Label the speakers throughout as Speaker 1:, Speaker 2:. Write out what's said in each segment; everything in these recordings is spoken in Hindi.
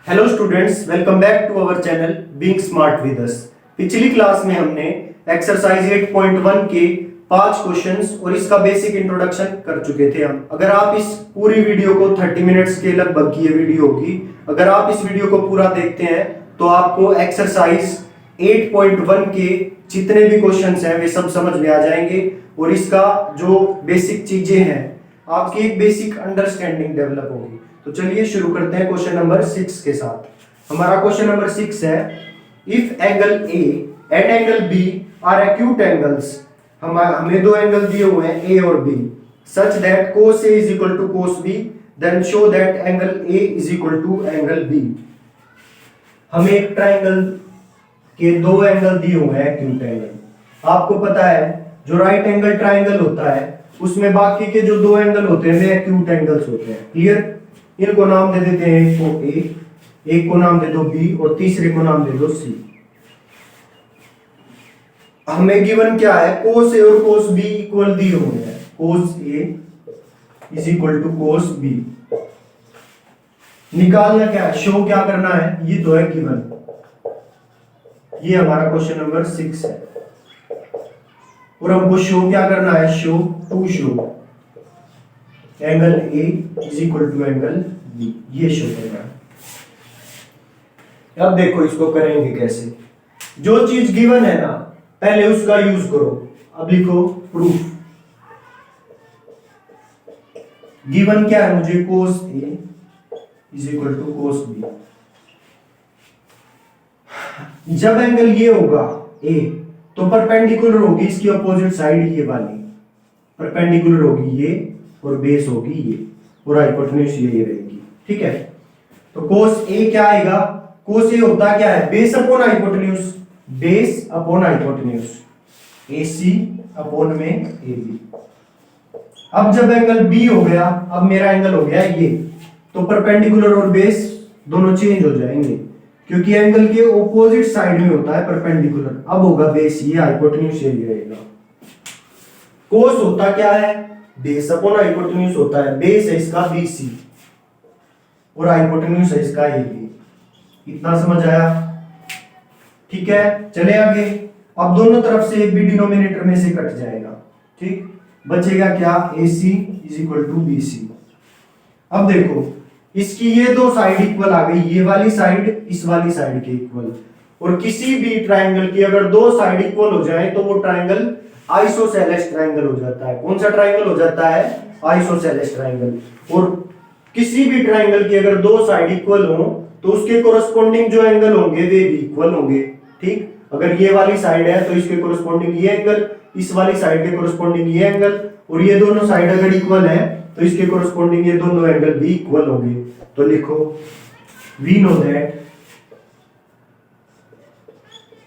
Speaker 1: Hello students, welcome back to our channel being smart with us. पिछली क्लास में हमने एक्सरसाइज 8.1 के 5 क्वेश्चंस और इसका बेसिक इंट्रोडक्शन कर चुके थे हम। अगर आप इस पूरी वीडियो को 30 मिनट्स के लगभग की ये वीडियो होगी, अगर आप इस वीडियो को पूरा देखते हैं तो आपको एक्सरसाइज 8.1 के जितने भी क्वेश्चंस हैं वे सब समझ में आ जाएंगे और इसका जो बेसिक चीजें हैं आपकी एक बेसिक अंडरस्टैंडिंग डेवलप होगी। तो चलिए शुरू करते हैं क्वेश्चन नंबर 6 के साथ। हमारा क्वेश्चन नंबर 6 है, if angle A and angle B are acute angles. हमें दो एंगल दिए हुए हैं ए और B, such that cos A is equal to cos B, then show that angle A is equal to angle B। हमें एक ट्राइंगल के दो एंगल दिए हुए हैं एक्यूट एंगल। आपको पता है जो राइट एंगल ट्राइंगल होता है उसमें बाकी के जो दो एंगल होते हैं वे एक्यूट एंगल्स होते हैं। क्लियर? इनको नाम दे देते हैं, एक को ए, एक को नाम दे दो बी और तीसरे को नाम दे दो सी। हमें गिवन क्या है, cos A और cos B इक्वल दिए हुए हैं। cos A is equal to cos B। निकालना क्या है, शो क्या करना है, ये तो है गिवन। ये हमारा क्वेश्चन नंबर 6 है और हमको शो क्या करना है, show to show angle A is equal to angle B, ये शो करना है। अब देखो इसको करेंगे कैसे। जो चीज गिवन है ना पहले उसका यूज करो। अब लिखो प्रूफ। गिवन क्या है मुझे, cos A is equal to cos B। जब एंगल ये होगा A तो परपेंडिकुलर होगी इसकी अपोजिट साइड ये वाली, परपेंडिकुलर होगी ये और बेस होगी ये और हाइपोटेन्यूज ये रहेगी। ठीक है, तो cos A क्या आएगा, cos A होता क्या है, base upon hypotenuse, base upon hypotenuse, AC upon में AB। अब जब एंगल B हो गया, अब मेरा एंगल हो गया ये, तो परपेंडिकुलर और बेस दोनों चेंज हो जाएंगे क्योंकि एंगल के ऑपोजिट साइड में होता है परपेंडिकुलर। अब होगा बेस ये, हाइपोटेन्यूज ये रहेगा। cos होता क्या है, बेस अपॉन हाइपोटेन्यूज होता है। बेस है इसका BC और हाइपोटेन्यूज है इसका AB। इतना समझ आया? ठीक है, चले आगे। अब दोनों तरफ से एक भी डिनोमिनेटर में से कट जाएगा। ठीक, बचेगा क्या, AC is equal to BC। अब देखो इसकी ये दो साइड इक्वल आ गई, ये वाली साइड इस वाली साइड के इक्वल। और किसी भी ट्राइंगल की अगर दो साइड इक्वल हो जाए तो वो ट्राइंगल आइसोसेलेस ट्राइंगल हो जाता है। कौन सा ट्राइंगल हो जाता है, आइसोसेलेस ट्राइंगल। और किसी भी ट्राइंगल की अगर दो साइड इक्वल हो तो उसके कोरस्पोंडिंग जो एंगल होंगे वे भी इक्वल होंगे। ठीक, अगर ये वाली साइड है तो इसके कोरस्पोंडिंग ये एंगल, इस वाली साइड के कोरस्पोंडिंग ये एंगल, और ये दोनों साइड अगर इक्वल है तो इसके कोरस्पोंडिंग ये दोनों एंगल भी इक्वल होंगे। तो लिखो, we know that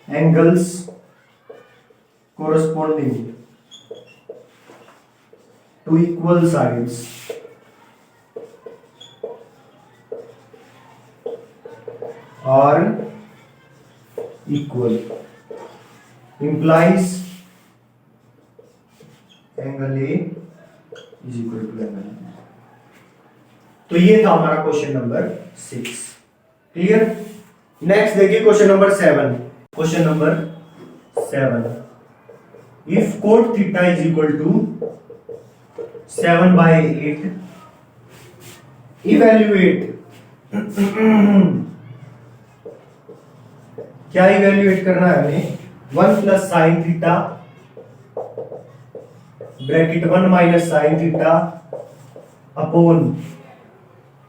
Speaker 1: angles corresponding to equal sides are equal implies angle A is equal to angle B। तो ये था हमारा क्वेश्चन नंबर 6। क्लियर? नेक्स्ट देखिए question number 7। Question number 7, if cot theta is equal to 7/8, evaluate क्या इवेल्युएट करना है हमें, 1 plus sine theta bracket 1 minus sine theta upon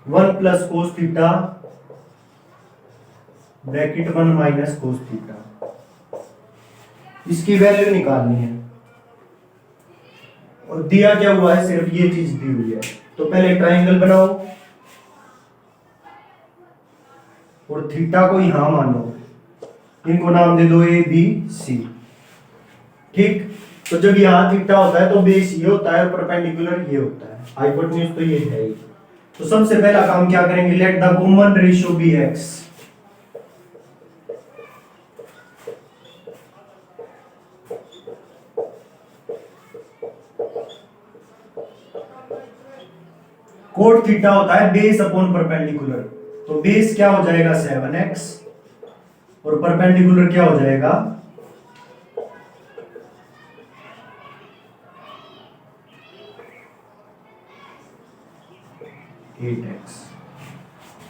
Speaker 1: 1 plus cos theta bracket 1 minus cos theta. इसकी वैल्यू निकालनी है और दिया क्या हुआ है, सिर्फ ये चीज दी हुई है। तो पहले ट्राइंगल बनाओ और थीटा को यहां मानो, इनको नाम दे दो ABC। ठीक, तो जब यहां थीटा होता है तो बेस ये होता है और परपेंडिकुलर ये होता है, हाइपोटेन्यूज तो ये है ही। तो सबसे पहला काम क्या करेंगे, let the common ratio be x। Cot theta होता है बेस अपॉन परपेंडिकुलर, तो बेस क्या हो जाएगा 7x और परपेंडिकुलर क्या हो जाएगा 8x।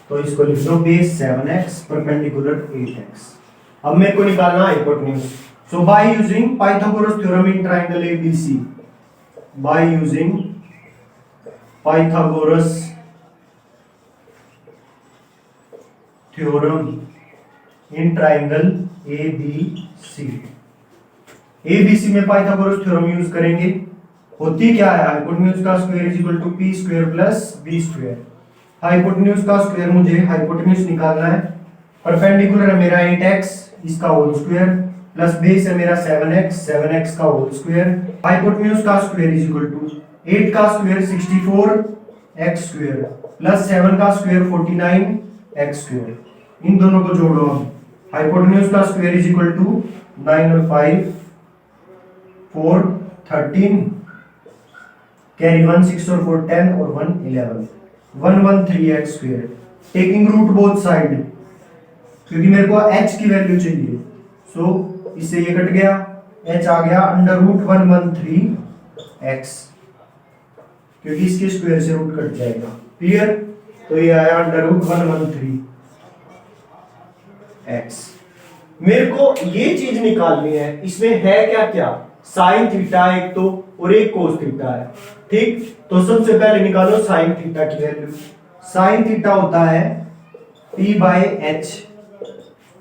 Speaker 1: तो इसको लिख दो बेस 7x परपेंडिकुलर 8x। अब मेरे को निकालना hypotenuse. So by using Pythagoras theorem in triangle ABC, by using Pythagoras theorem in triangle ABC, ABC में पाइथागोरस थ्योरम यूज करेंगे। होती क्या है, हाइपोटेन्यूज का square is equal to P square plus B square. Hypotenuse का स्क्वायर मुझे हाइपोटेन्यूज निकालना है। परपेंडिकुलर है मेरा 8x, इसका होल स्क्वायर, प्लस बेस है मेरा 7x, 7x का होल स्क्वायर। हाइपोटेन्यूज का स्क्वायर इज इक्वल टू 8 का स्क्वायर 64x स्क्वायर प्लस 7 का स्क्वायर 49x स्क्वायर। इन दोनों को जोड़ो हम। हाइपोटेन्यूज का स्क्वायर इज इक्वल टू 9 और 5 4 13, कैरी 1 6 और 4 10 और 1 11, 113x square. Taking root both side, क्योंकि मेरे को h की वैल्यू चाहिए। सो इससे ये कट गया, h आ गया अंडर रूट 113x, क्योंकि इसके स्क्वायर से रूट कट जाएगा। क्लियर? तो ये आया अंडर रूट 113x। मेरे को ये चीज निकालनी है, इसमें है क्या क्या, साइन थीटा एक तो और एक कोस थीटा है। ठीक, तो सबसे पहले निकालो साइन थीटा की वैल्यू। साइन थीटा होता है p बाय h,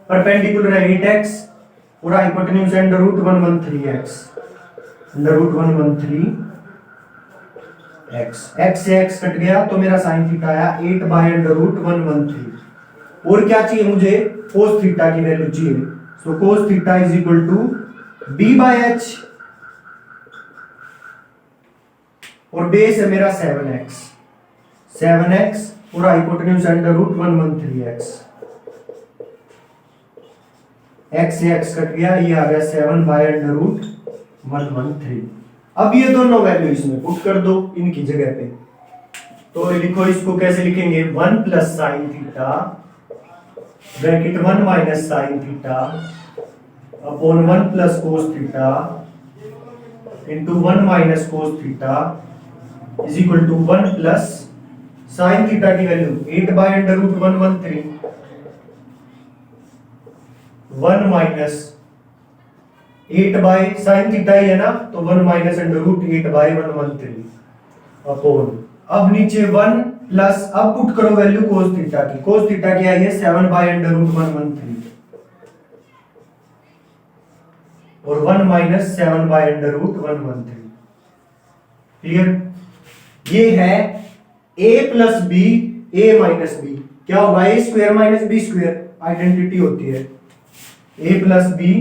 Speaker 1: परपेंडिकुलर है 8x और hypotenuse under root 113x, under root 113x। x से x कट गया तो मेरा साइन थीटा आया 8 बाय अंडर रूट 113। और क्या चाहिए मुझे, कोस थीटा की वैल्यू चाहिए। So cos theta is equal to b by h और बेस है मेरा 7x, 7x और hypotenuse under root 113x। x से x कट गया, ये आ गया 7 बाय अंडर रूट 113। अब ये दोनों वैल्यू इसमें पुट कर दो इनकी जगह पे। तो लिखो, इसको कैसे लिखेंगे, 1 plus sine theta bracket 1 minus sine theta upon 1 plus cos theta into 1 minus cos theta is equal to 1 plus sine theta की value 8 by under root 113, 1 minus 8 by sine theta ही है ना, तो 1 minus under root 8 by 113 upon, अब नीचे 1 प्लस, अब पुट करो वैल्यू कोस थीटा की। कोस थीटा क्या है, 7 बाय अंडर रूट 113 और 1 minus 7 by under root 113। Clear? ये है a plus B, a minus B, क्या होगा, a square minus B square, identity होती है। a प्लस बी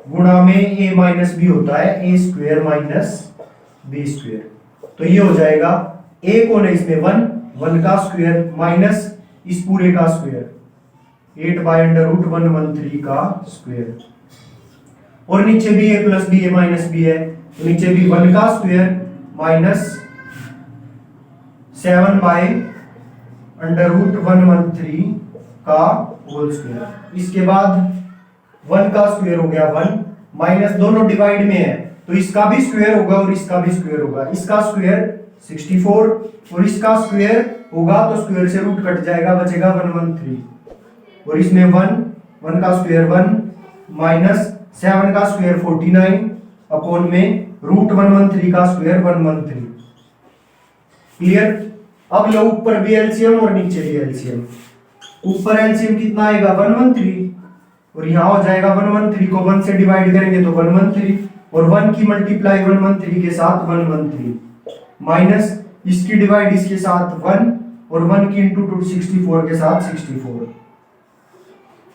Speaker 1: गुणा में a माइनस बी होता है a square minus B square. तो ये हो जाएगा, a कौन है इसमें, 1 का स्क्वायर माइनस इस पूरे का स्क्वायर, 8 बाय अंडर रूट 113 का स्क्वायर। और नीचे भी a plus B, a minus B है, तो नीचे भी 1 का square minus 7 by under root 113 का होल स्क्वायर। इसके बाद 1 का स्क्वायर हो गया 1, माइनस दोनों डिवाइड में है तो इसका भी स्क्वायर होगा और इसका भी स्क्वायर होगा। इसका स्क्वायर 64 और इसका स्क्वायर होगा तो स्क्वायर से रूट कट जाएगा, बचेगा 113। और इसमें 1 का स्क्वायर 1 माइनस 7 का स्क्वायर 49 अपॉन में रूट 113 का स्क्वायर 113। क्लियर? अब लो ऊपर भी एलसीएम और नीचे भी एलसीएम। ऊपर एलसीएम कितना आएगा, 113, और यहां हो जाएगा 113 को 1 से डिवाइड करेंगे तो 113 और 1 की मल्टीप्लाई 113 के साथ 113 माइनस इसकी डिवाइड इसके साथ 1 और 1 की इंटू 264 के साथ 64।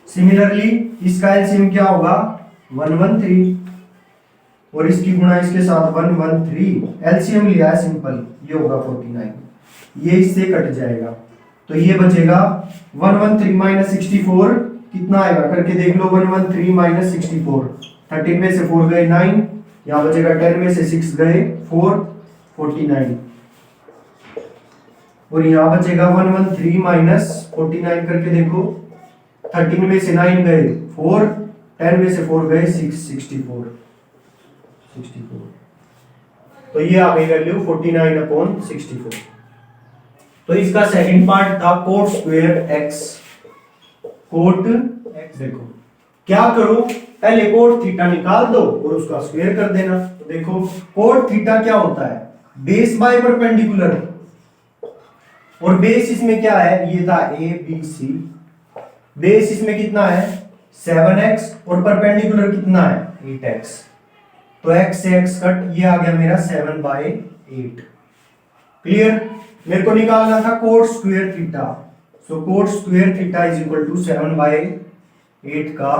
Speaker 1: सिमिलरली इसका एलसीएम क्या होगा, 113 और इसकी गुणा इसके साथ 113। एलसीएम लिया है सिंपल, ये होगा 49, ये इससे कट जाएगा तो ये बचेगा 113 माइनस 64 कितना आएगा करके देख लो। 113 माइनस 64, 13 में से 4 गए 9, यहाँ बचेगा 10 में से 6 गए 4, 49। और यहाँ बचेगा 113 माइनस 49 करके देखो, 13 में से 9 गए 4, 10 में से 4 गए 6, 64। तो ये आ गई वैल्यू 49/64। तो इसका सेकंड पार्ट था cot square X. Cot X देखो क्या करो, पहले कोट थीटा निकाल दो और उसका स्क्वायर कर देना। तो देखो कोट थीटा क्या होता है, बेस बाय परपेंडिकुलर, और बेस इसमें क्या है, ये था ए बी सी, बेस इसमें कितना है 7x और परपेंडिकुलर कितना है 8x। तो x से x कट, ये आ गया मेरा 7/8। क्लियर। मेरे को निकालना था cot square theta. So cot square theta is equal to 7/8 का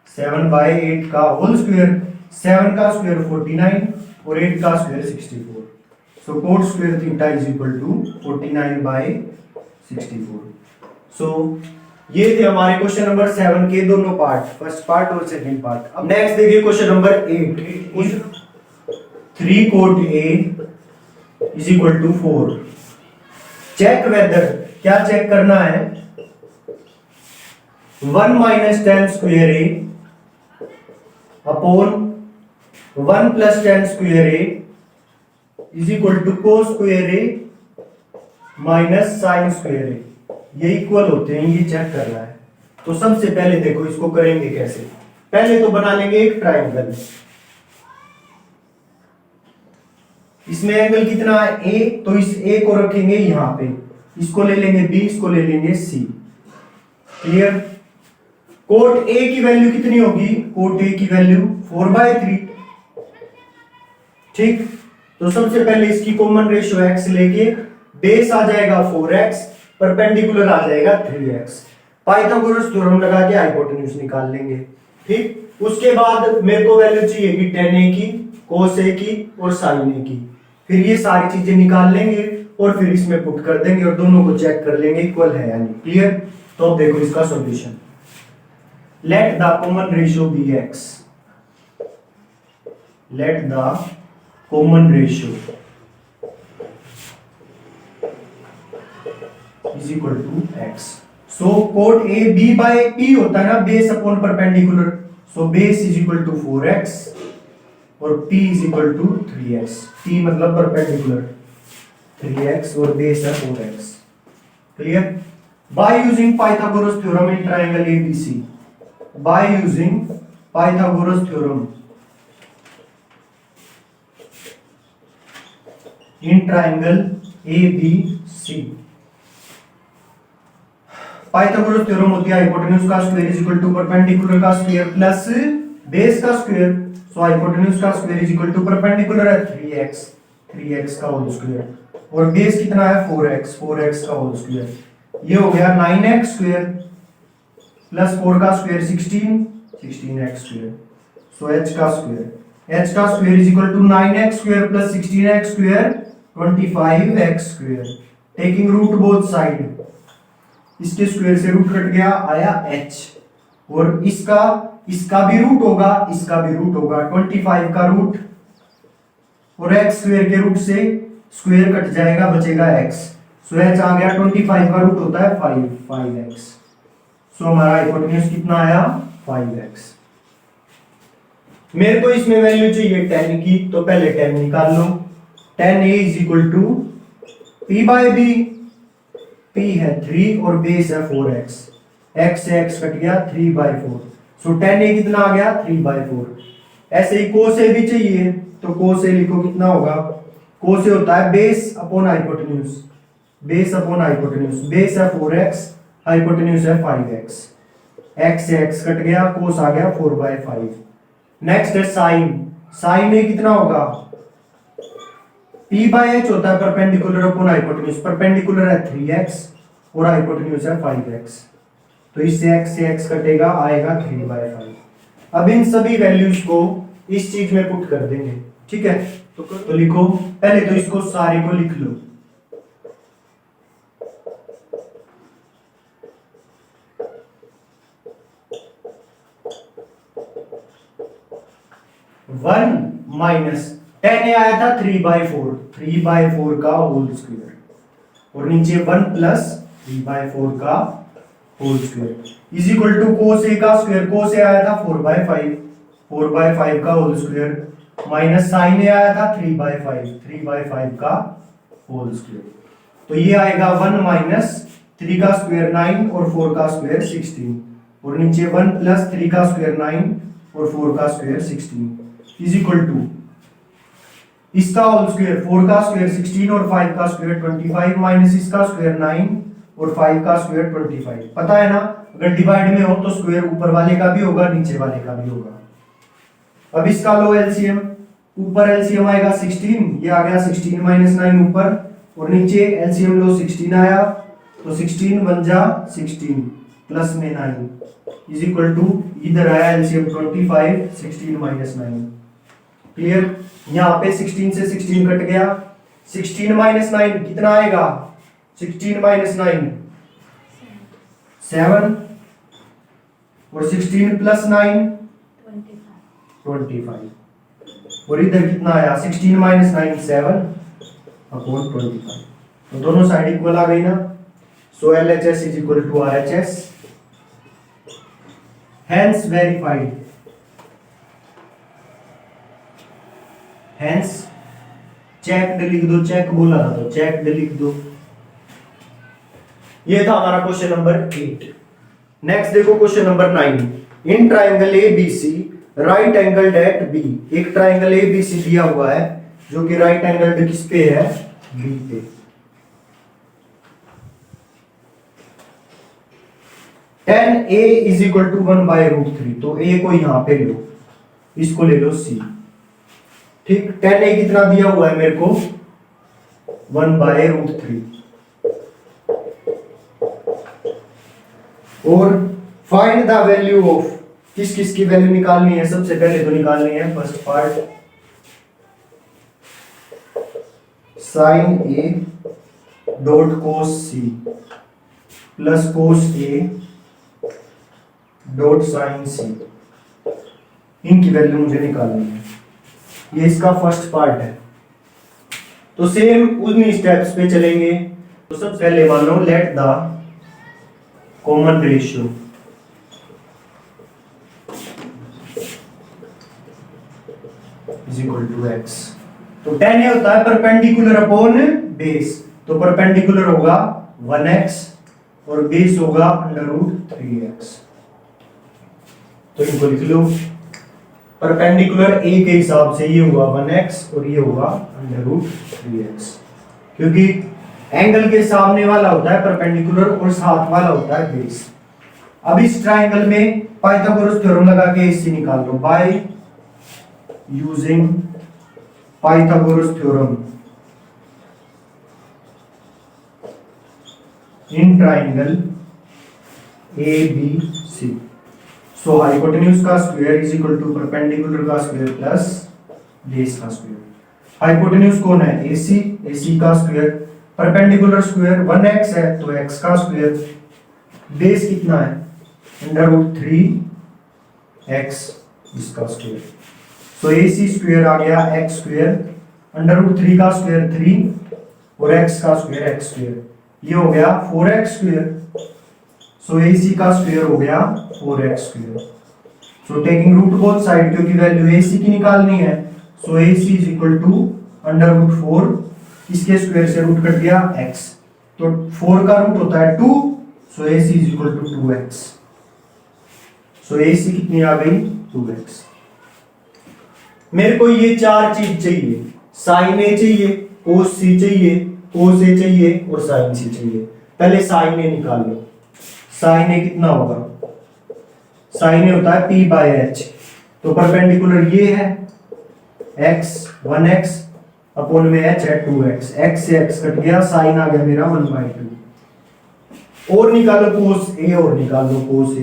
Speaker 1: 7/8 का होल स्क्वायर, 7 का स्क्वायर 49 और 8 का square 64। So cot square theta is equal to 49/64। So ये थे हमारे क्वेश्चन नंबर 7 के दोनों पार्ट, फर्स्ट पार्ट और सेकंड पार्ट। अब नेक्स्ट देखिए question number 8। 3 cot A is equal to 4। Check whether, क्या चेक करना है, 1 minus tan square A upon 1 plus tan square A is equal to cos square A minus sine square A, ये इक्वल होते हैं, ये चेक करना है। तो सबसे पहले देखो इसको करेंगे कैसे, पहले तो बना लेंगे एक ट्रायंगल। इसमें एंगल कितना है ए, तो इस ए को रखेंगे यहां पे, इसको ले लेंगे बी, इसको ले लेंगे सी। क्लियर। कोट ए की वैल्यू कितनी होगी, कोट ए की वैल्यू 4/3। ठीक। तो सबसे पहले इसकी कॉमन रेशियो x लेके, बेस आ जाएगा 4x, परपेंडिकुलर आ जाएगा 3x। पाइथागोरस थ्योरम लगा के हाइपोटेन्यूज निकाल लेंगे। ठीक। उसके बाद मेरे को वैल्यू चाहिए कि tan a की, cos a की और sin a की। फिर ये सारी चीजें निकाल लेंगे और फिर इसमें पुट कर देंगे और दोनों को चेक कर लेंगे इक्वल है यानी। क्लियर। तो अब देखो इसका solution, let the common ratio be x, let the common ratio is equal to x। So cot A B by P होता है ना, base upon perpendicular. So base is equal to 4x और p is equal to 3x। p मतलब परपेंडिकुलर 3x और बेस है 4x। Clear. By using Pythagoras theorem in triangle ABC, by using Pythagoras theorem in triangle ABC। Pythagoras theorem होती है हाइपोटेन्यूज का square is equal to perpendicular का स्क्वायर प्लस बेस का स्क्वायर। सो हाइपोटेन्यूज का square is equal to perpendicular है 3x का होल स्क्वायर और बेस कितना है 4x का होल स्क्वायर। ये हो गया 9x स्क्वायर प्लस 4 का square 16x square. So h का square is equal to 9x square plus 16x square 25x square. Taking root both side, इसके स्क्वायर से रूट कट गया, आया h, और इसका भी रूट होगा, इसका भी रूट होगा, 25 का रूट और x स्क्वायर के रूट से स्क्वायर कट जाएगा, बचेगा x। सो h आ गया, 25 का रूट होता है 5x। सो हमारा हाइपोटेन्यूज कितना आया 5x। मेरे को इसमें वैल्यू चाहिए tan की, तो पहले tan निकाल लो। tan a is equal to p/b, p है 3 और बेस है 4x, x से x कट गया 3/4। सो tan a कितना आ गया 3/4। ऐसे ही cos a भी चाहिए, तो cos a लिखो कितना होगा, cos a होता है base upon hypotenuse, base upon hypotenuse, base है 4x, हाइपोटेन्यूज है 5x, x से x कट गया, cos आ गया 4/5। नेक्स्ट है sin, sin a कितना होगा, p/h होता है परपेंडिकुलर अपॉन हाइपोटेन्यूज, परपेंडिकुलर है 3x और हाइपोटेन्यूज है 5x। तो इससे x से x कटेगा, आएगा 3/5। अब इन सभी वैल्यूज को इस चीज में पुट कर देंगे। ठीक है। तो लिखो, पहले तो इसको सारे को लिख लो। वन माइनस 10 ए आया था 3/4, 3/4 का होल स्क्वायर, और नीचे 1 प्लस 3/4 का whole square is equal to cos A का स्क्वायर, कोस ए आया था 4/5, 4/5 का whole square minus sine A आया था 3/5, 3/5 का होल स्क्वायर। तो ये आएगा 1 माइनस 3 का स्क्वायर 9 और 4 का स्क्वायर 16, और नीचे 1 प्लस 3 का स्क्वायर 9 और 4 का स्क्वायर 16 इज इक्वल टू इसका होल स्क्वायर 4 का स्क्वायर 16 और 5 का स्क्वायर 25 माइनस इसका स्क्वायर 9 और 5 का स्क्वायर 25। पता है ना, अगर डिवाइड में हो तो स्क्वायर ऊपर वाले का भी होगा नीचे वाले का भी होगा। अब इसका लो एलसीएम, ऊपर एलसीएम आएगा 16, ये आ गया 16 माइनस 9 ऊपर, और नीचे एलसीएम लो 16 आया, तो 16 बन जा 16 प्लस में 9 इज इक्वल टू इधर आया एलसीएम 25, 16 माइनस 9। क्लियर, यहाँ पे 16 से 16 कट गया, 16 माइनस 9 कितना आएगा, 16 माइनस 9 7, और 16 प्लस 9 25, और इधर कितना आया 16 माइनस 9 7 अपॉन 25, तो दोनों साइड इक्वल आ गई ना। So LHS is equal to RHS, hence verified, hence checked लिख दो, चेक बोला था तो चेक्ड लिख दो। ये था हमारा क्वेश्चन नंबर 8। नेक्स्ट देखो question number 9। In triangle ABC right angle at B, एक ट्राइंगल ABC दिया हुआ है जो कि राइट एंगल किस पे है, B पे। tan A is equal to 1/√3, तो A को यहां पे लो, इसको ले लो C। ठीक, tan A कितना दिया हुआ है मेरे को 1/√3, और फाइंड द वैल्यू ऑफ, किस किस की वैल्यू निकालनी है, सबसे पहले तो निकालनी है first part sine A dot cos C plus cos A dot sine C, इनकी वैल्यू मुझे निकालनी है। ये इसका फर्स्ट पार्ट है, तो सेम उन्हीं स्टेप्स पे चलेंगे। तो सबसे पहले मानो let the common ratio is equal to x, तो tan A होता है परपेंडिकुलर अपॉन बेस, तो परपेंडिकुलर होगा 1x और बेस होगा √3x, तो इनको लिख लो। परपेंडिकुलर A के हिसाब से ये होगा 1x और ये होगा √3x, क्योंकि एंगल के सामने वाला होता है परपेंडिकुलर और साथ वाला होता है बेस। अब इस ट्राइंगल में पाइथागोरस थ्योरम लगा के इससे निकाल लो, by using Pythagoras theorem in triangle ABC। So hypotenuse का square is equal to perpendicular का स्क्वायर प्लस बेस का स्क्वायर। हाइपोटेन्यूज कौन है, AC, AC का स्क्वायर, परपेंडिकुलर स्क्वायर 1x है तो x का स्क्वायर, बेस कितना है √3x इसका स्क्वायर। सो AC स्क्वायर आ गया x स्क्वायर, √3 का स्क्वायर 3 और x का स्क्वायर x स्क्वायर, ये हो गया 4x स्क्वायर। सो AC का स्क्वायर हो गया 4x square. So taking root both side, क्योंकि वैल्यू AC की निकालनी है, so AC is equal to √4, इसके स्क्वायर से रूट कट गया x, तो 4 का रूट होता है 2, so AC is equal to 2x। So AC कितनी आ गई 2x। मेरे को ये चार चीज चाहिए, साइन A चाहिए, कोस C चाहिए, कोस A चाहिए और साइन C चाहिए। पहले साइन A निकाल लो, साइन A कितना होगा, साइन A होता है P/H, तो परपेंडिकुलर ये है x 1x अपॉन में h है 2x, x से x कट गया, साइन आ गया मेरा 1/2। और निकालो कोस A, और निकाल लो कोस A,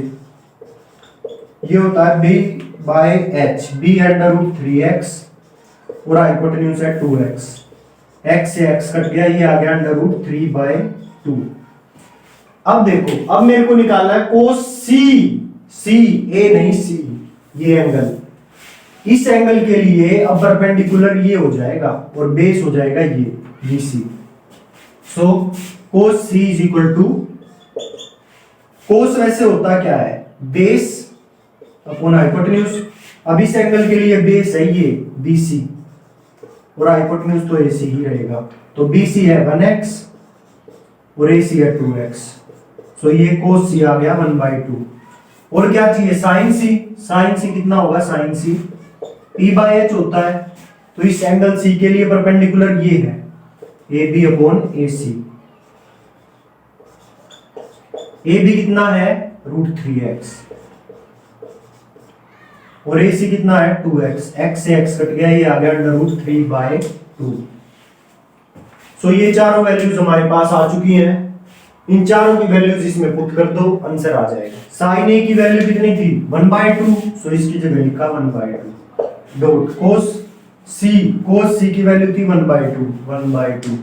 Speaker 1: ये होता है B/H, B है √3x और हाइपोटेन्यूज है 2x, x से x कट गया, ये आ गया √3/2। अब देखो, अब मेरे को निकालना है कोस C, A नहीं C, ये एंगल इस एंगल के लिए अब परपेंडिकुलर ये हो जाएगा और बेस हो जाएगा ये BC। So cos C is equal to, cos वैसे होता क्या है, बेस अपॉन हाइपोटेन्यूज। अब इस एंगल के लिए बेस है ये BC और हाइपोटेन्यूज तो AC ही रहेगा, तो BC है 1x और AC है 2x। सो ये cos C आ गया 1/2। और क्या चाहिए, sin C। sin C कितना होगा, sin C P/H होता है, तो इस एंगल C के लिए परपेंडिकुलर ये है AB अपॉन AC। AB कितना है √3x और AC कितना है 2x। x से x कट गया, ये आ गया √3/2। सो ये चारों वैल्यूज हमारे पास आ चुकी हैं। इन चारों की वैल्यूज इसमें पुट कर दो, आंसर आ जाएगा। sin A की वैल्यू कितनी थी 1/2, सो इसकी जगह लिखा 1/2 डॉट cos C की वैल्यू थी 1/2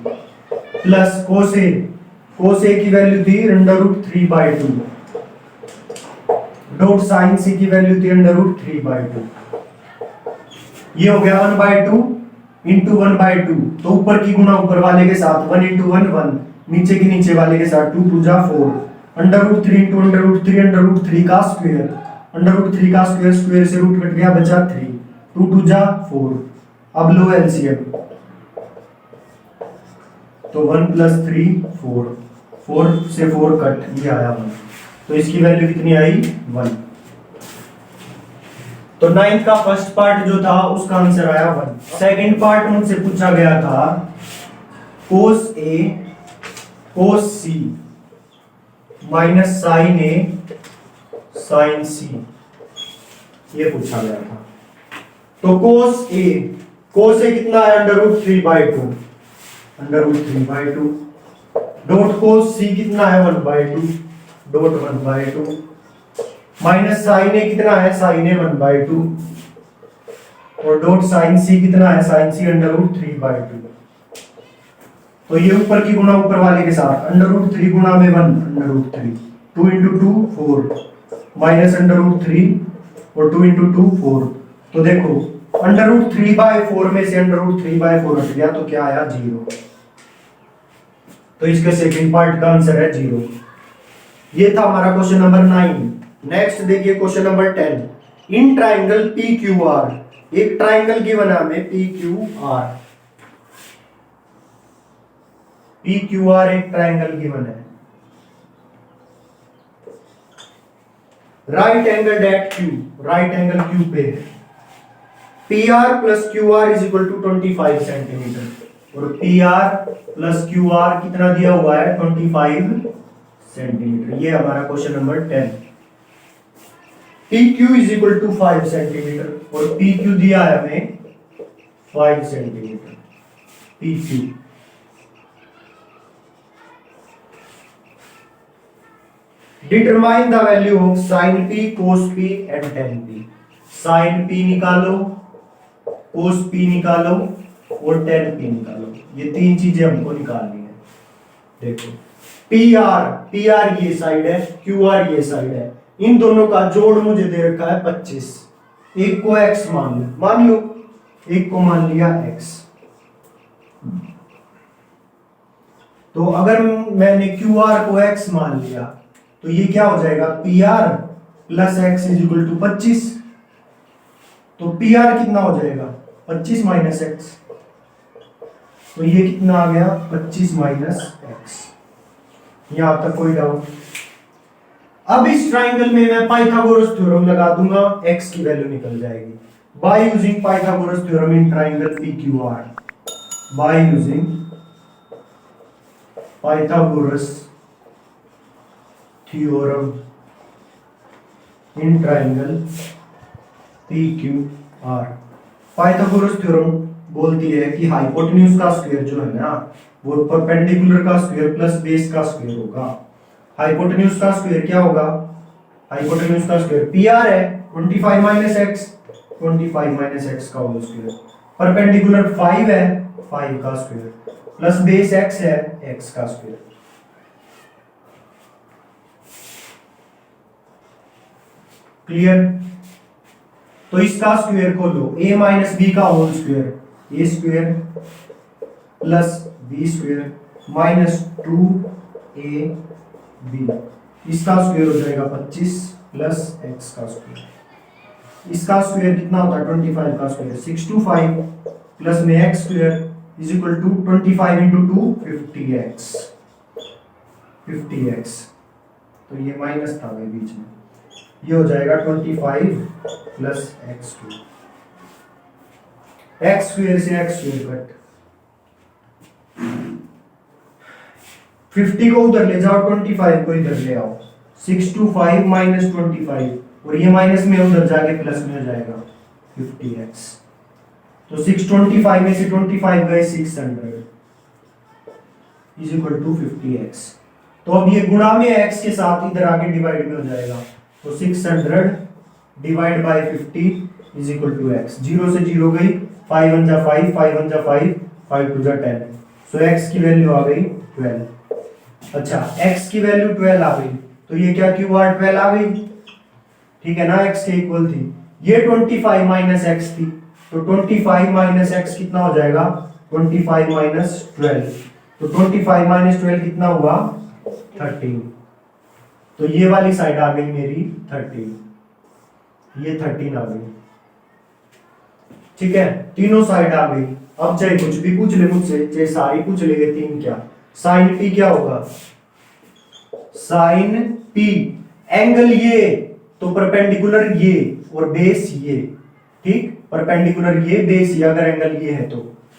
Speaker 1: प्लस cos A की वैल्यू थी √3/2 डॉट sin C की वैल्यू थी √3/2। ये हो गया 1/2 इंटू 1/2, तो ऊपर की गुणा ऊपर वाले के साथ 1 इंटू 1 1, नीचे की नीचे वाले के साथ 2 2 जा 4, √3 इंटू √3 का स्क्वायर, √3 का स्क्वायर, स्क्वायर से रूट कट गया बचा 3, 2 2 जा 4। अब लो एलसीएम, तो 1 + 3 4, 4 से 4 कट, ये आया 1, तो इसकी वैल्यू कितनी आई 1। तो 9th का फर्स्ट पार्ट जो था उसका आंसर आया 1। सेकंड पार्ट मुझसे पूछा गया था cos A cos C minus sin A sin C, ये पूछा गया था। तो cos A कितना है √3/2 डॉट cos C कितना है 1/2 डॉट 1/2 माइनस sin A कितना है sin A 1/2 और डॉट sin C कितना है sin C √3/2। तो ये ऊपर की गुणा ऊपर वाले के साथ √3 गुणा में 1 √3, 2 इंटू 2 4 माइनस √3 और 2 इंटू 2 4। तो देखो √3/4 में से √3/4 हट गया, तो क्या आया 0। तो इसके सेकंड पार्ट का आंसर है 0। ये था हमारा क्वेश्चन नंबर 9। नेक्स्ट देखिए question number 10। In triangle PQR, एक ट्राइंगल गिवन है हमें PQR एक ट्राइंगल गिवन है। Right angle at Q, right angle Q पे PR + QR = 25 सेंटीमीटर और PR + QR कितना दिया हुआ है 25 सेंटीमीटर। ये हमारा क्वेश्चन नंबर 10। PQ = 5 सेंटीमीटर और PQ दिया है हमें 5 centimetre. PQ determine the value of sin P cos P and tan P। sin P निकालो, cos P निकालो और tan P निकालो। ये तीन चीजें हमको निकालनी है। देखो PR ये साइड है, QR ये साइड है, इन दोनों का जोड़ मुझे दे रखा है 25। एक को x मान लो, एक को मान लिया x। तो अगर मैंने QR को x मान लिया तो ये क्या हो जाएगा PR + x = 25। तो PR कितना हो जाएगा 25 - x, तो ये कितना आ गया 25 - x। यहां तक कोई डाउट? अब इस ट्राइंगल में मैं पाइथागोरस थ्योरम लगा दूंगा, x की वैल्यू निकल जाएगी। Bye using Pythagoras theorem in triangle PQR, bye using Pythagoras theorem in triangle PQR। Pythagoras theorem बोलती है कि हाइपोटेन्यूज का स्क्वायर जो है ना वो परपेंडिकुलर का स्क्वायर प्लस बेस का स्क्वायर होगा। हाइपोटेन्यूज का स्क्वायर क्या होगा, हाइपोटेन्यूज का स्क्वायर PR है 25 - x, 25 - x का होल स्क्वायर, परपेंडिकुलर 5 है 5 का स्क्वायर प्लस बेस x है x का स्क्वायर। क्लियर? तो इसका स्क्वायर खोलो, a माइनस बी का whole square, a square plus B square minus 2ab, इसका स्क्वायर हो जाएगा 25 प्लस x का स्क्वायर, इसका स्क्वायर कितना होता है 25 का स्क्वायर 625 प्लस में x square is equal to 25 into 2 50x, तो ये माइनस था भाई बीच में, ये हो जाएगा 25 plus x square, x square से x स्क्वायर कट, 50 को उधर ले जाओ, 25 को इधर ले आओ, 625 माइनस 25 और ये माइनस में उधर जाके प्लस में हो जाएगा 50x, तो 625 में से 25 गए 600 इज इक्वल टू 50x, तो अब ये गुणा में x के साथ इधर आके डिवाइड में हो जाएगा, तो 600 divide by 50 is equal to x, 0 से 0 गई, 5 1 जा 5, 5 1 जा 5, 5 2 जा 10, सो x की वैल्यू आ गई 12। अच्छा x की वैल्यू 12 आ गई, तो ये क्या क्यू आर 12 आ गई, ठीक है ना, x के इक्वल थी, ये 25 माइनस x थी, तो 25 माइनस x कितना हो जाएगा 25 माइनस 12, तो 25 माइनस 12 कितना हुआ 13, तो ये वाली साइड आ गई मेरी 13, ये 13 आ गई, ठीक है, तीनों साइड आ गई। अब चाहे कुछ भी पूछ ले मुझसे, चाहे सारी पूछ लेंगे, 3 क्या, साइन p क्या होगा, साइन p, एंगल ये तो परपेंडिकुलर ये और बेस ये, ठीक, परपेंडिकुलर ये बेस ये, अगर एंगल ये है तो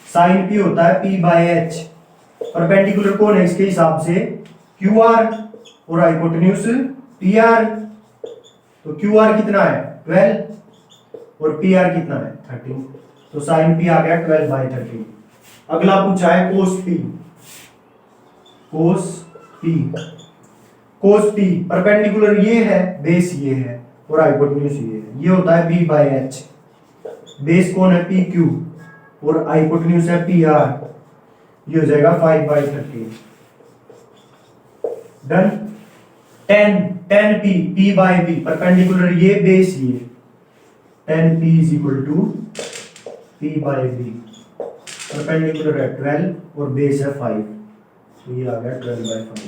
Speaker 1: साइन p होता है p बाय h, परपेंडिकुलर कौन है इसके हिसाब से क्यू आर और हाइपोटेन्यूज पी आर, तो क्यू आर कितना है 12 और पी आर कितना है 13, तो साइन p आ गया 12 बाय 13। अगला पूछा है कोस p, कोस p, कोस p परपेंडिकुलर ये है, बेस ये है और हाइपोटेन्यूज ये है, ये होता है b बाय h, बेस कौन है पी क्यू और हाइपोटेन्यूज है पी आर, ये हो जाएगा 5 by 13, done. 10 p, p by b, perpendicular ये बेस ये, 10 p is equal to p by b, perpendicular है 12 और बेस है 5, तो ये आ गया 12 बाय 5।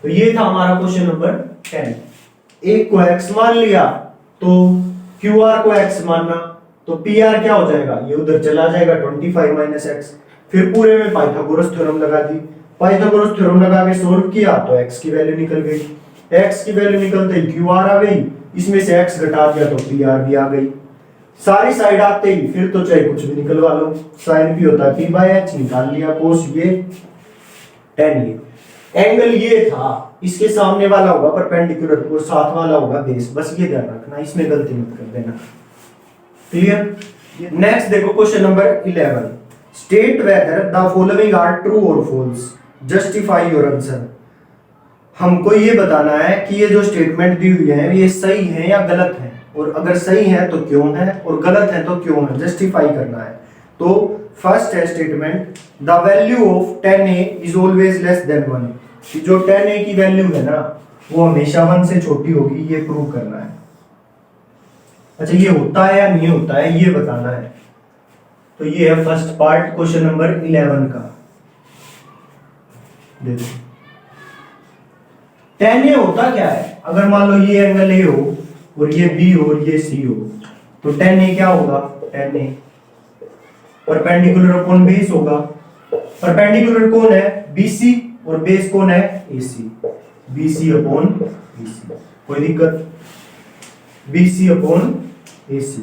Speaker 1: तो ये था हमारा क्वेश्चन नंबर 10। एक को x मान लिया तो QR को x मानना, तो PR क्या हो जाएगा, ये उधर चला जाएगा 25 माइनस x, फिर पूरे में पाइथागोरस थ्योरम लगा दी, पाइथागोरस थ्योरम लगा के सोल्व किया तो x की वैल्यू निकल गई, x की वैल्यू निकलते ही QR आ गई, इसमें से x घटा दिया तो PR भी आ गई, सारी साइड आते ही फिर तो चाहे कुछ भी निकलवा लो, साइन p होता है p बाय h, निकाल लिया, कोस ये, tan ये, एंगल ये था, इसके सामने वाला होगा परपेंडिकुलर और साथ वाला होगा बेस, बस ये ध्यान रखना, इसमें गलती मत कर देना, क्लियर। नेक्स्ट देखो question number 11, state whether the following are true और फॉल्स, जस्टिफाई योर आंसर। हमको ये बताना है कि ये जो स्टेटमेंट दी हुई है ये सही है या गलत है, और अगर सही है तो क्यों है और गलत है तो क्यों है, जस्टिफाई करना है। तो फर्स्ट है statement, the value of 10a is always less than 1, कि जो 10a की वैल्यू है ना वो हमेशा 1 से छोटी होगी, ये प्रूव करना है। अच्छा ये होता है या नहीं होता है ये बताना है, तो ये है फर्स्ट पार्ट क्वेश्चन नंबर 11 का। देखो 10a होता क्या है, अगर मान लो ये एंगल a हो और ये b हो और ये c हो, तो 10a क्या होगा, 10a परपेंडिकुलर अपॉन बेस होगा, परपेंडिकुलर कौन है bc और बेस कौन है ac, bc अपॉन ac, कोई दिक्कत, bc अपॉन ac।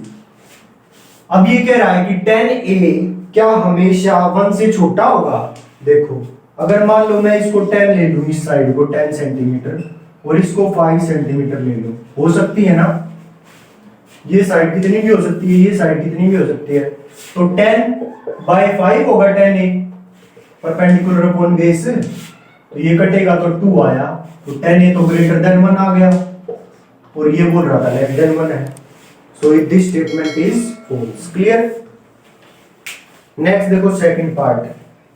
Speaker 1: अब ये कह रहा है कि 10a क्या हमेशा 1 से छोटा होगा, देखो अगर मान लो मैं इसको 10 ले लूं, इस साइड को 10 सेंटीमीटर और इसको 5 सेंटीमीटर ले लूं, हो सकती है ना, ये साइड कितनी भी हो सकती है, ये साइड कितनी भी हो सकती है, तो 10 बाय 5 होगा 10a परपेंडिकुलर अपॉन बेस, तो ये कटेगा तो 2 आया, तो 10a तो ग्रेटर देन 1 आ गया, और ये बोल रहा था लेस देन 1 है, so this statement is false, clear. Next देखो second part,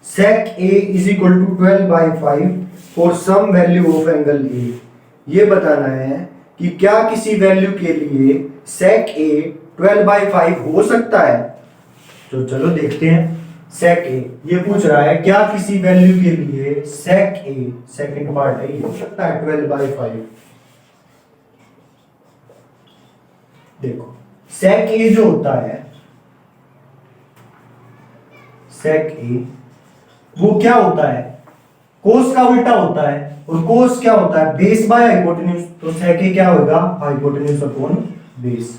Speaker 1: sec a is equal to 12 by 5 for some value of angle a, ये बताना है कि क्या किसी वैल्यू के लिए sec a 12/5 हो सकता है। तो चलो देखते हैं। sec a ये पूछ रहा है क्या किसी वैल्यू के लिए sec a, सेकंड पार्ट है, ये हो सकता है 12/5। देखो sec a जो होता है, sec a वो क्या होता है, कोस का उल्टा होता है, और कोस क्या होता है, बेस बाय हाइपोटेन्यूज। तो sec a क्या होगा, हाइपोटेन्यूज अपॉन बेस।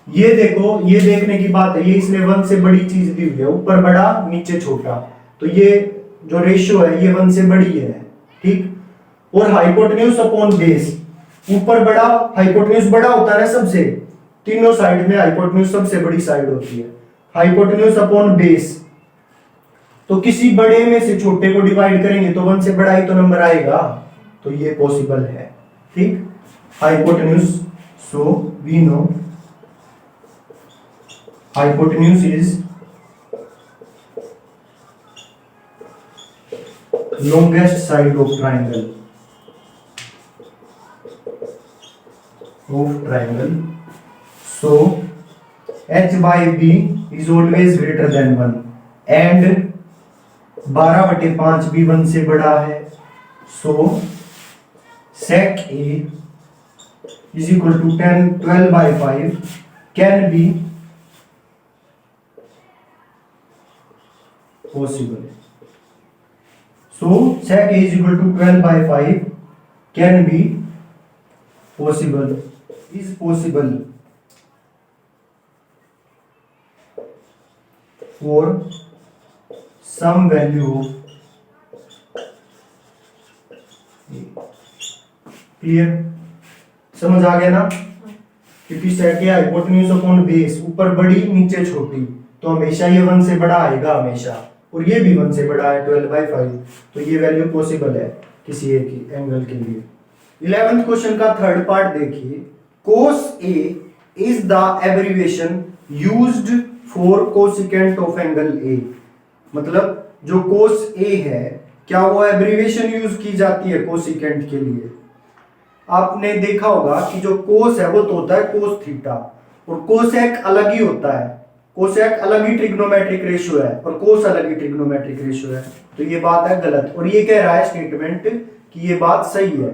Speaker 1: ये देखो, ये देखने की बात है, ये इसने 1 से बड़ी चीज दी हुई है, ऊपर बड़ा नीचे छोटा, तो ये जो रेशियो है ये 1 से बड़ी है, ठीक। और हाइपोटेन्यूज अपॉन बेस, ऊपर बड़ा, हाइपोटेन्यूज बड़ा होता है सबसे, तीनों साइड में हाइपोटेन्यूज सबसे बड़ी साइड होती है। हाइपोटेन्यूज अपॉन बेस, तो किसी बड़े में से छोटे को डिवाइड करेंगे तो 1 से बड़ा ही तो नंबर आएगा, तो ये पॉसिबल है, ठीक। Hypotenuse, so we know hypotenuse is longest side of triangle so h by b is always greater than 1 and 12/5 भी 1 से बड़ा है, so sec a is equal to 12/5 can be possible. So sec a is equal to 12/5 can be possible, is possible for some value of a. Clear? समझ आ गया ना? क्योंकि sec a hypotenuse upon base, ऊपर बड़ी नीचे छोटी, तो हमेशा ये 1 से बड़ा आएगा हमेशा, और ये भी 1 से बड़ा है 12/5, तो ये वैल्यू पॉसिबल है किसी एक एंगल के लिए। 11th क्वेश्चन का थर्ड पार्ट देखिए। cos a is the abbreviation used for cosecant of angle a, मतलब जो cos a है, क्या वो एब्रिविएशन यूज की जाती है कोसिकेंट के लिए। आपने देखा होगा कि जो cos है वो तो होता है cos थीटा, और cosec अलग ही होता है, कोसेक अलग ही ट्रिग्नोमेट्रिक रेशियो है और कोस अलग ही ट्रिग्नोमेट्रिक रेशियो है, तो ये बात है गलत। और ये कह रहा है स्टेटमेंट कि ये बात सही है,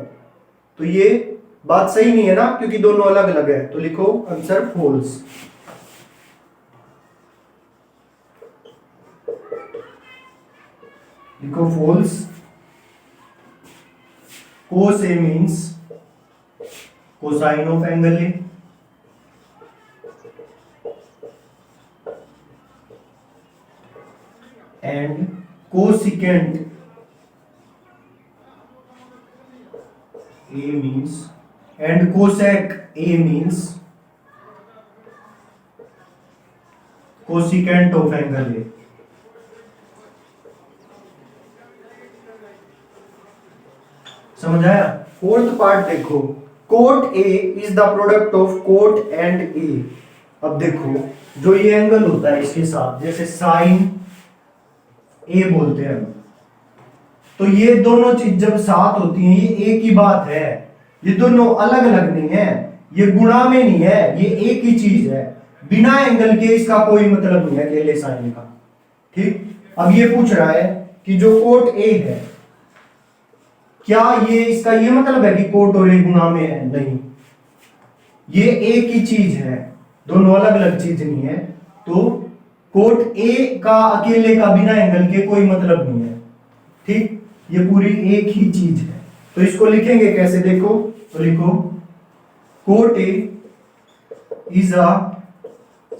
Speaker 1: तो ये बात सही नहीं है ना, क्योंकि दोनों अलग अलग है, तो लिखो आंसर फॉल्स। लिखो false. cos a means cosine of angle a, and cosecant a means, and cosec a means cosecant of angle a। समझ आया? फोर्थ पार्ट देखो, cot A is the product of cot and A. अब देखो जो ये एंगल होता है इसके साथ, जैसे साइन ए बोलते हैं हम, तो ये दोनों चीज जब साथ होती हैं ये एक ही बात है, ये दोनों अलग अलग नहीं है, ये गुणा में नहीं है, ये एक ही चीज है, बिना एंगल के इसका कोई मतलब नहीं है अकेले साइन का, ठीक। अब ये पूछ रहा है कि जो कोट ए है, क्या ये इसका ये मतलब है कि कोट और ए गुणा में है? नहीं, ये एक ही चीज है, दोनों अलग अलग चीज नहीं है, तो कोट ए का अकेले का बिना एंगल के कोई मतलब नहीं है, ठीक। ये पूरी एक ही चीज है, तो इसको लिखेंगे कैसे देखो, तो लिखो cot A is a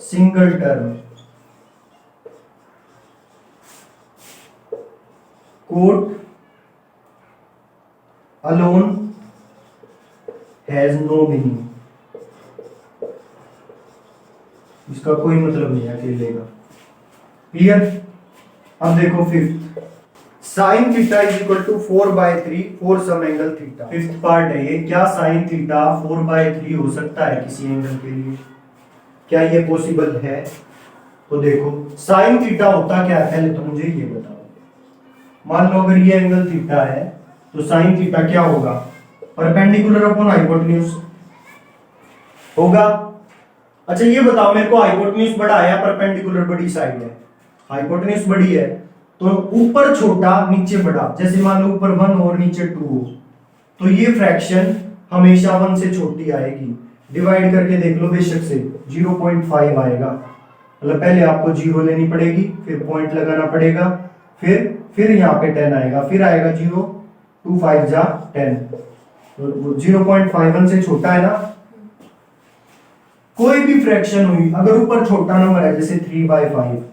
Speaker 1: single term, cot alone has no meaning, इसका कोई मतलब नहीं है अकेले का। क्लियर? अब देखो fifth, sine theta is equal to 4/3 for some angle theta. Fifth part है ये, क्या साइन थीटा 4/3 हो सकता है किसी एंगल के लिए, क्या ये पॉसिबल है? तो देखो साइन थीटा होता क्या है पहले तो मुझे ये बताओ। मान लो अगर ये एंगल थीटा है तो साइन थीटा क्या होगा, परपेंडिकुलर अपॉन हाइपोटेन्यूज, होगा। अच्छा ये बताओ मेरे को, हाइपोटेन्यूज बड़ा है या परपेंडिकुलर बड़ी साइड है? हाइपोटेन्यूज बड़ी है तो ऊपर छोटा नीचे बड़ा, जैसे मान लो ऊपर 1 और नीचे 2 हो, तो ये फ्रैक्शन हमेशा 1 से छोटी आएगी। डिवाइड करके देख लो बेशक से, 0.5 आएगा। मतलब पहले आपको 0 लेनी पड़ेगी, फिर पॉइंट लगाना पड़ेगा, फिर यहाँ पे 10 आएगा, फिर आएगा 0, 2 5 जा 10, तो 0.51 से छोटा है ना। कोई भी फ्रैक्शन हुई अगर ऊपर छोटा नंबर है, जैसे 3/5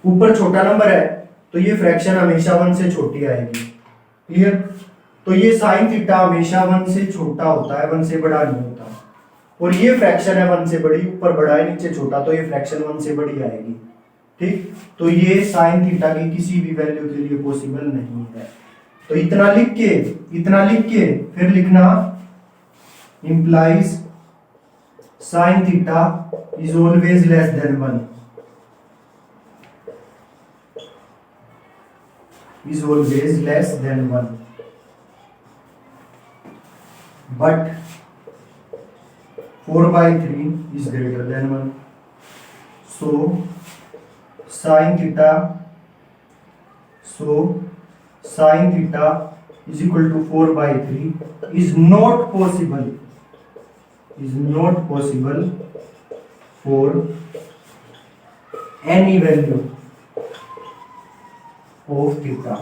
Speaker 1: ऊपर छोटा नंबर है, तो ये फ्रैक्शन हमेशा 1 से छोटी आएगी। क्लियर? तो ये साइन थीटा हमेशा 1 से छोटा होता है, 1 से बड़ा नहीं होता। और ये फ्रैक्शन है 1 से बड़ी, ऊपर बड़ा है नीचे छोटा, तो ये फ्रैक्शन 1 से बड़ी आएगी। ठीक, तो ये साइन थीटा की किसी भी वैल्यू के लिए पॉसिबल नहीं है। तो इतना लिख के फिर लिखना implies sign theta is always less than 1, is always less than 1, but 4/3 is greater than 1. So sin theta is equal to 4/3 is not possible for any value of theta.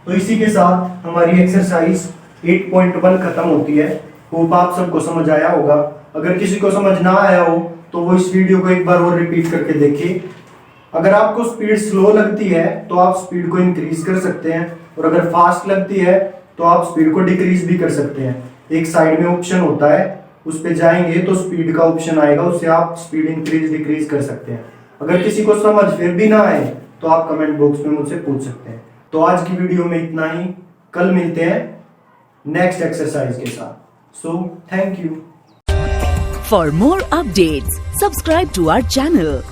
Speaker 1: तो इसी के साथ हमारी एक्सरसाइज 8.1 खत्म होती है। होप आप सबको समझ आया होगा। अगर किसी को समझ ना आया हो तो वो इस वीडियो को एक बार और रिपीट करके देखिए। अगर आपको स्पीड स्लो लगती है तो आप स्पीड को इंक्रीज कर सकते हैं, और अगर फास्ट लगती है तो आप स्पीड को डिक्रीज भी कर सकते हैं। एक साइड में ऑप्शन होता है, उस पर जाएंगे तो स्पीड का ऑप्शन आएगा, उससे आप स्पीड इंक्रीज डिक्रीज कर सकते हैं। अगर किसी को समझ फिर भी ना आए तो आप कमेंट बॉक्स में मुझसे पूछ सकते हैं। तो आज की वीडियो में इतना ही, कल मिलते हैं नेक्स्ट एक्सरसाइज के साथ। So thank you.
Speaker 2: For more updates subscribe to our channel.